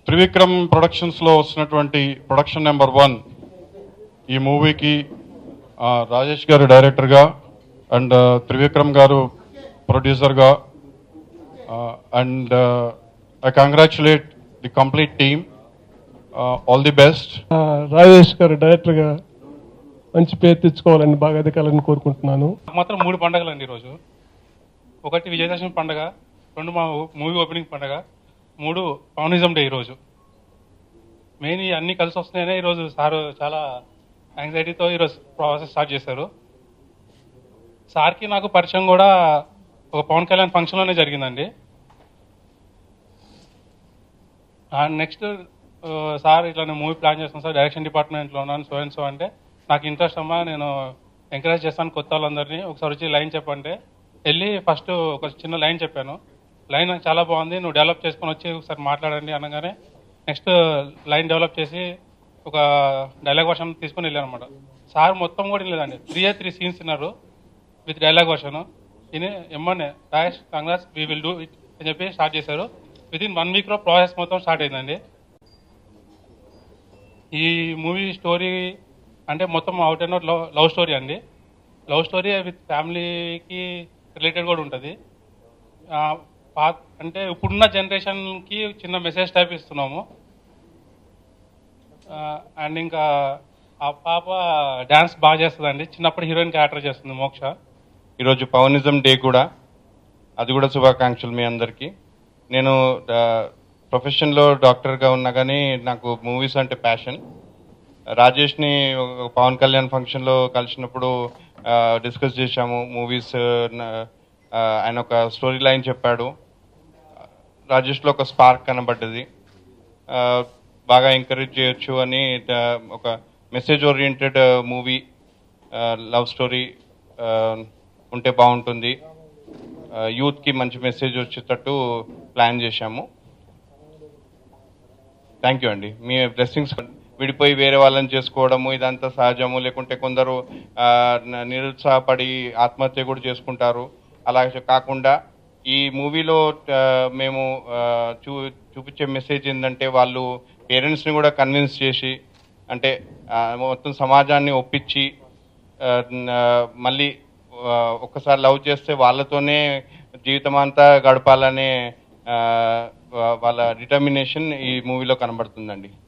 త్రివిక్రమ్ ప్రొడక్షన్స్లో వస్తున్నటువంటి production number 1 ఈ మూవీకి రాజేష్ గారు డైరెక్టర్గా అండ్ త్రివిక్రమ్ గారు ప్రొడ్యూసర్గా and I congratulate the complete team. All the best. Rajesh గారు డైరెక్టర్గా మంచి పేరు తెచ్చుకోవాలని బాగా ఎదగాలని కోరుకుంటున్నాను. మాత్రం 3 పండుగలండి ఈరోజు. ఒకటి విజయదశమి పండుగ, 2 మా మూవీ ఓపెనింగ్ పండుగ, 3 పవనిజం డే. ఈరోజు మెయిన్ అన్నీ కలిసి వస్తున్నాయనే ఈరోజు సార్ చాలా యాంగ్జైటీతో ఈరోజు ప్రాసెస్ స్టార్ట్ చేశారు. సార్కి నాకు పరిచయం కూడా ఒక పవన్ కళ్యాణ్ ఫంక్షన్లోనే జరిగిందండి. నెక్స్ట్ సార్ ఇట్లా నేను మూవీ ప్లాన్ చేస్తాను సార్, డైరెక్షన్ డిపార్ట్మెంట్లో ఉన్నాను సో అంటే నాకు ఇంట్రెస్ట్ అమ్మా, నేను ఎంకరేజ్ చేస్తాను కొత్త వాళ్ళందరినీ, ఒకసారి వచ్చి లైన్ చెప్పంటే వెళ్ళి ఫస్ట్ ఒక చిన్న లైన్ చెప్పాను. లైన్ నాకు చాలా బాగుంది, నువ్వు డెవలప్ చేసుకొని వచ్చి ఒకసారి మాట్లాడండి అనగానే నెక్స్ట్ లైన్ డెవలప్ చేసి ఒక డైలాగ్ వర్షన్ తీసుకొని వెళ్ళాను అనమాట. సార్ మొత్తం కూడా లేదండి, 3 సీన్స్ తిన్నారు విత్ డైలాగ్ వర్షన్. ఇది ఎమ్మనే రాయేష్ Congress we will do it అని చెప్పి స్టార్ట్ చేశారు. వితిన్ 1 వీక్లో ప్రాసెస్ మొత్తం స్టార్ట్ అయిందండి. ఈ మూవీ స్టోరీ అంటే మొత్తం out and out love story అండి. లవ్ స్టోరీ విత్ ఫ్యామిలీకి రిలేటెడ్ కూడా ఉంటుంది. అంటే ఇప్పుడున్న జనరేషన్కి చిన్న మెసేజ్ టైప్ ఇస్తున్నాము. అండ్ ఇంకా ఆ పాప డ్యాన్స్ బాగా చేస్తుందండి, చిన్నప్పుడు హీరోయిన్ క్యారెక్టర్ చేస్తుంది మోక్ష. ఈరోజు పవనిజం డే కూడా, అది కూడా శుభాకాంక్షలు మీ అందరికీ. నేను ప్రొఫెషన్లో డాక్టర్గా ఉన్నా కానీ నాకు మూవీస్ అంటే ప్యాషన్. రాజేష్ని పవన్ కళ్యాణ్ ఫంక్షన్లో కలిసినప్పుడు డిస్కస్ చేశాము మూవీస్. ఆయన ఒక స్టోరీ లైన్ చెప్పాడు, రాజేష్లో ఒక స్పార్క్ కనబడ్డది, బాగా ఎంకరేజ్ చేయొచ్చు అని. ఒక message oriented movie, love story ఉంటే బాగుంటుంది, యూత్కి మంచి మెసేజ్ వచ్చేటట్టు ప్లాన్ చేశాము. థ్యాంక్ యూ అండి. మీ బ్లెస్సింగ్స్. విడిపోయి వేరే వాళ్ళని చేసుకోవడము ఇదంతా సహజము, లేకుంటే కొందరు నిరుత్సాహపడి ఆత్మహత్య కూడా చేసుకుంటారు. అలా కాకుండా ఈ మూవీలో మేము చూపించే మెసేజ్ ఏంటంటే, వాళ్ళు పేరెంట్స్ని కూడా కన్విన్స్ చేసి, అంటే మొత్తం సమాజాన్ని ఒప్పించి మళ్ళీ ఒక్కసారి లవ్ చేస్తే వాళ్ళతోనే జీవితం అంతా గడపాలనే వాళ్ళ డిటర్మినేషన్ ఈ మూవీలో కనబడుతుందండి.